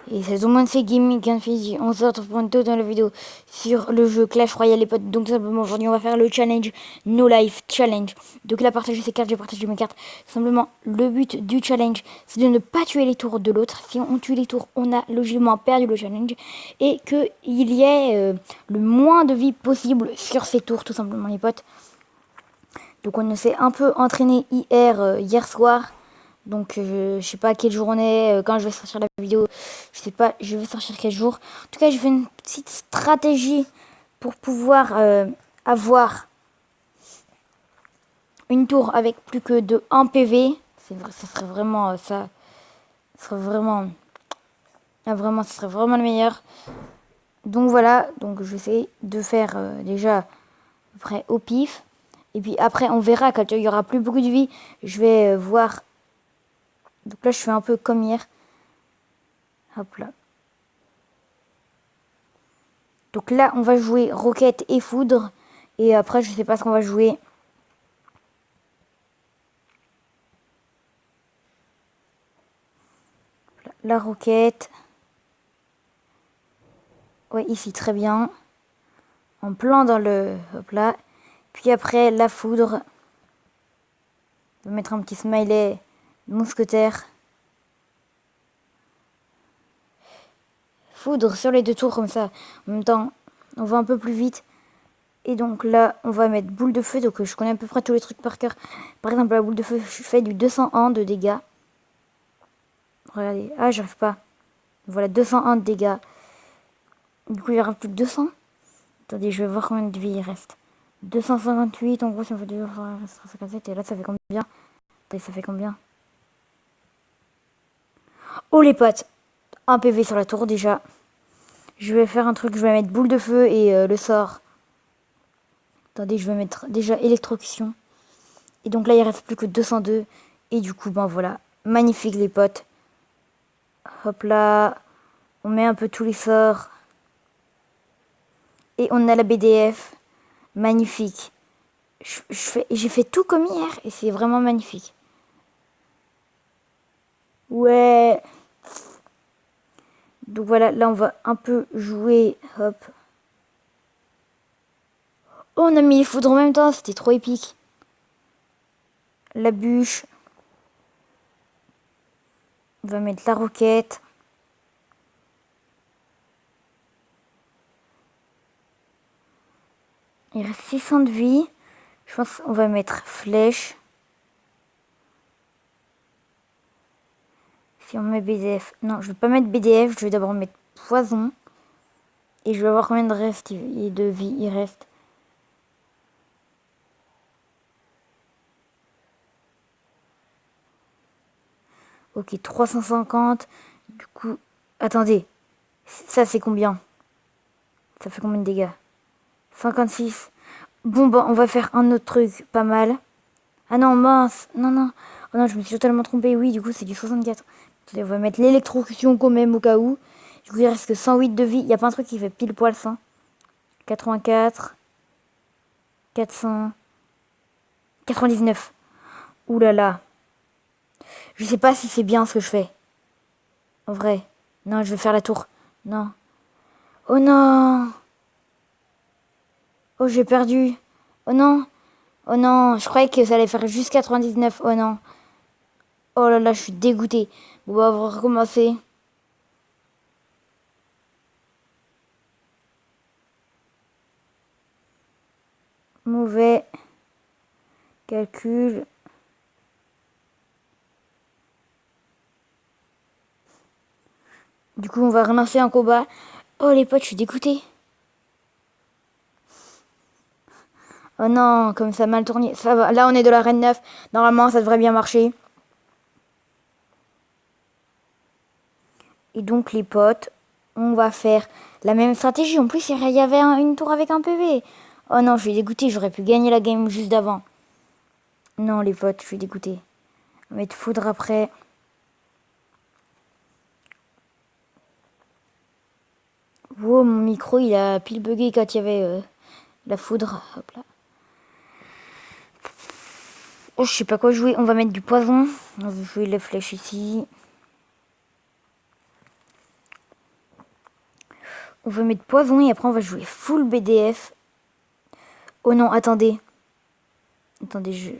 Et c'est tout le monde, c'est Gaming Confetti. On se retrouve pour une toute nouvelle vidéo sur le jeu Clash Royale, les potes. Donc, simplement, aujourd'hui, on va faire le challenge No Life Challenge. Donc, il a partagé ses cartes, j'ai partagé mes cartes. Simplement, le but du challenge, c'est de ne pas tuer les tours de l'autre. Si on tue les tours, on a logiquement perdu le challenge. Et qu'il y ait le moins de vie possible sur ces tours, tout simplement, les potes. Donc, on s'est un peu entraîné hier soir. Donc je sais pas quel jour on est, quand je vais sortir la vidéo, je sais pas, je vais sortir quel jour. En tout cas, j'ai fait une petite stratégie pour pouvoir avoir une tour avec plus que de 1 PV. C'est vrai, ça serait vraiment ça serait vraiment ça serait vraiment le meilleur. Donc voilà, donc je vais essayer de faire déjà à peu près au pif. Et puis après, on verra quand il y aura plus beaucoup de vie, je vais voir. Donc là, je fais un peu comme hier. Hop là. Donc là, on va jouer roquette et foudre. Et après, je sais pas ce qu'on va jouer. La roquette. Ouais, ici, très bien. En plein dans le... Hop là. Puis après, la foudre. On va mettre un petit smiley mousquetaire. Foudre sur les deux tours comme ça. En même temps, on va un peu plus vite. Et donc là, on va mettre boule de feu. Donc je connais à peu près tous les trucs par cœur. Par exemple, la boule de feu, je fais du 201 de dégâts. Regardez. Ah, j'arrive pas. Voilà, 201 de dégâts. Du coup, il y aura plus que 200. Attendez, je vais voir combien de vie il reste. 258, en gros, ça fait 257. Et là, ça fait combien? Attendez, ça fait combien? Oh, les potes! Un PV sur la tour, déjà. Je vais faire un truc, je vais mettre boule de feu et le sort. Attendez, je vais mettre déjà électrocution. Et donc là, il reste plus que 202. Et du coup, ben voilà. Magnifique, les potes. Hop là. On met un peu tous les sorts. Et on a la BDF. Magnifique. J'ai fait tout comme hier. Et c'est vraiment magnifique. Ouais. Donc voilà, là on va un peu jouer. Hop. Oh, on a mis les foudres en même temps. C'était trop épique. La bûche. On va mettre la roquette. Il reste 600 de vie. Je pense qu'on va mettre flèche. Si on met BDF. Non, je vais pas mettre BDF. Je vais d'abord mettre poison. Et je vais voir combien de reste et de vie il reste. Ok, 350. Du coup, attendez. Ça, c'est combien? Ça fait combien de dégâts? 56. Bon, bah, on va faire un autre truc. Pas mal. Ah non, mince. Non, non. Oh non, je me suis totalement trompée. Oui, du coup, c'est du 64. Attendez, on va mettre l'électrocution quand même au cas où. Du coup, il reste que 108 de vie. Il n'y a pas un truc qui fait pile poil 100. 84. 400. 99. Ouh là là. Je sais pas si c'est bien ce que je fais. En vrai. Non, je vais faire la tour. Non. Oh non. Oh, j'ai perdu. Oh non. Oh non. Je croyais que ça allait faire juste 99. Oh non. Oh là là, je suis dégoûtée. Bon, bah, on va recommencer. Mauvais calcul. Du coup, on va relancer un combat. Oh, les potes, je suis dégoûtée. Oh non, comme ça a mal tourné. Ça va. Là, on est de la reine 9. Normalement, ça devrait bien marcher. Et donc, les potes, on va faire la même stratégie. En plus, il y avait une tour avec un PV. Oh non, je suis dégoûtée. J'aurais pu gagner la game juste d'avant. Non, les potes, je suis dégoûtée. On va mettre foudre après. Wow, mon micro, il a pile bugué quand il y avait la foudre. Hop là. Oh, je sais pas quoi jouer. On va mettre du poison. On va jouer les flèches ici. On va mettre poison et après on va jouer full BDF. Oh non, attendez. Attendez,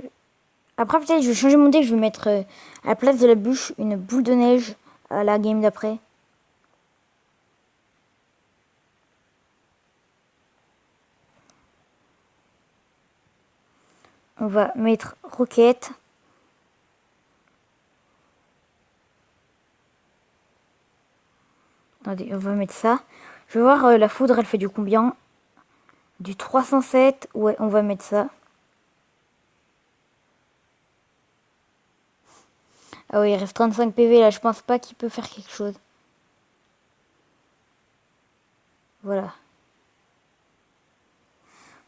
Après peut-être je vais changer mon deck, je vais mettre à la place de la bûche une boule de neige à la game d'après. On va mettre roquette. Attendez, on va mettre ça. Je vais voir la foudre, elle fait du combien? Du 307. Ouais, on va mettre ça. Ah oui, il reste 35 PV là, je pense pas qu'il peut faire quelque chose. Voilà.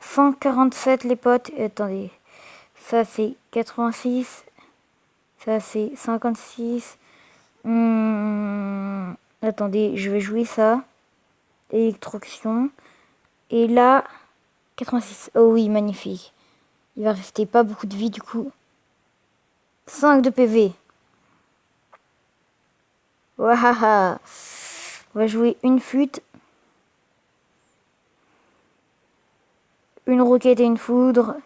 147 les potes. Et attendez. Ça c'est 86. Ça c'est 56. Attendez, je vais jouer ça. Électrocution. Et là, 86. Oh oui, magnifique. Il va rester pas beaucoup de vie du coup. 5 de PV. Wahaha. On va jouer une flûte. Une roquette et une foudre.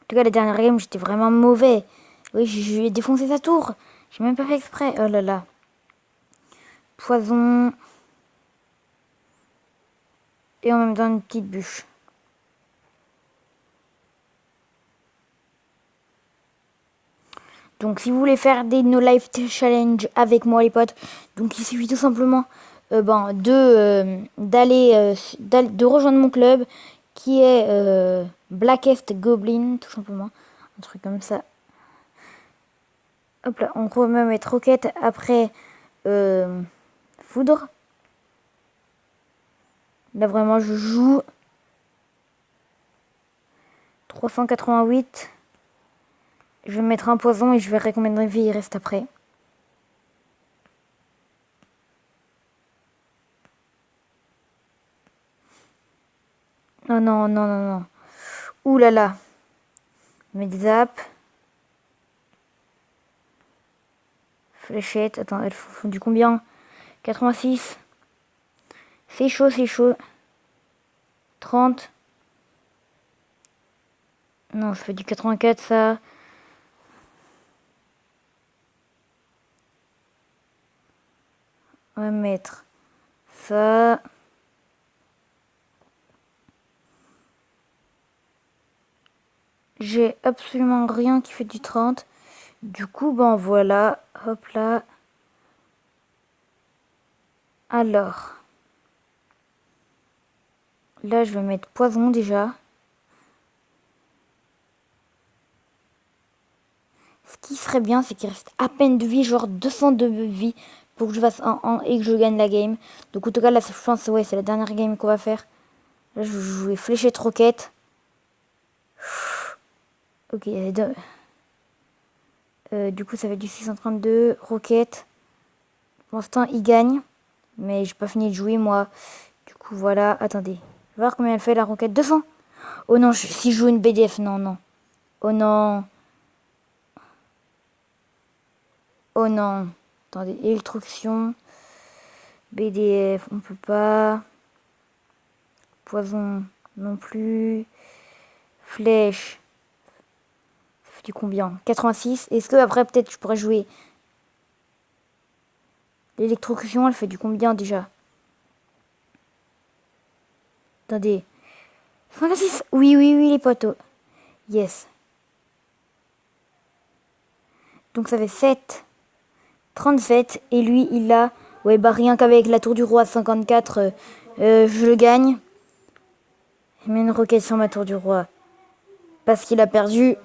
En tout cas, la dernière game, j'étais vraiment mauvais. Oui, j'ai défoncé sa tour. J'ai même pas fait exprès. Oh là là. Poison. Et en même temps, une petite bûche. Donc, si vous voulez faire des No Life Challenge avec moi, les potes, donc il suffit tout simplement de rejoindre mon club qui est Blackest Goblin, tout simplement. Un truc comme ça. Hop là, on remet mettre roquette après foudre. Là, vraiment, je joue 388. Je vais mettre un poison et je verrai combien de vie il reste après. Non, non, non, non, non. Ouh là là. Mettre zap. Fléchette. Attends, elles font du combien? 86. C'est chaud, c'est chaud. 30. Non, je fais du 84, ça. On va mettre ça. J'ai absolument rien qui fait du 30. Du coup, ben voilà. Hop là. Alors. Là, je vais mettre poison déjà. Ce qui serait bien, c'est qu'il reste à peine de vie, genre 200 de vie, pour que je fasse 1-1 et que je gagne la game. Donc en tout cas, là, je pense ouais, c'est la dernière game qu'on va faire. Là, je vais jouer fléchette roquette. Ok, du coup, ça va être du 632. Roquette. Pour l'instant, il gagne. Mais j'ai pas fini de jouer, moi. Du coup, voilà. Attendez. Je vais voir combien elle fait, la roquette. 200. Oh non, si je joue une BDF, non, non. Oh non. Oh non. Attendez, électrocution. BDF, on peut pas. Poison, non plus. Flèche. Ça fait du combien? 86. Est-ce que après, peut-être, je pourrais jouer l'électrocution, elle fait du combien déjà? Attendez. 56. Oui, oui, oui, les potos. Yes. Donc ça fait 7. 37. Et lui, il a... Ouais, bah rien qu'avec la tour du roi 54, je le gagne. Il met une roquette sur ma tour du roi. Parce qu'il a perdu.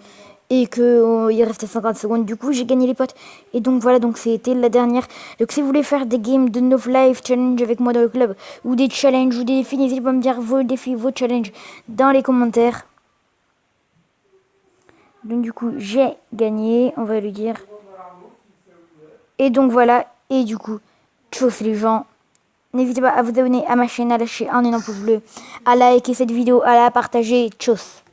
Et qu'il restait 50 secondes. Du coup, j'ai gagné les potes. Et donc voilà, donc c'était la dernière. Donc si vous voulez faire des games de No Life Challenge avec moi dans le club, ou des challenges, ou des défis, n'hésitez pas à me dire vos défis, vos challenges dans les commentaires. Donc du coup, j'ai gagné, on va lui dire. Et donc voilà, et du coup, tchuss les gens. N'hésitez pas à vous abonner à ma chaîne, à lâcher un énorme pouce bleu, à liker cette vidéo, à la partager. Tchuss.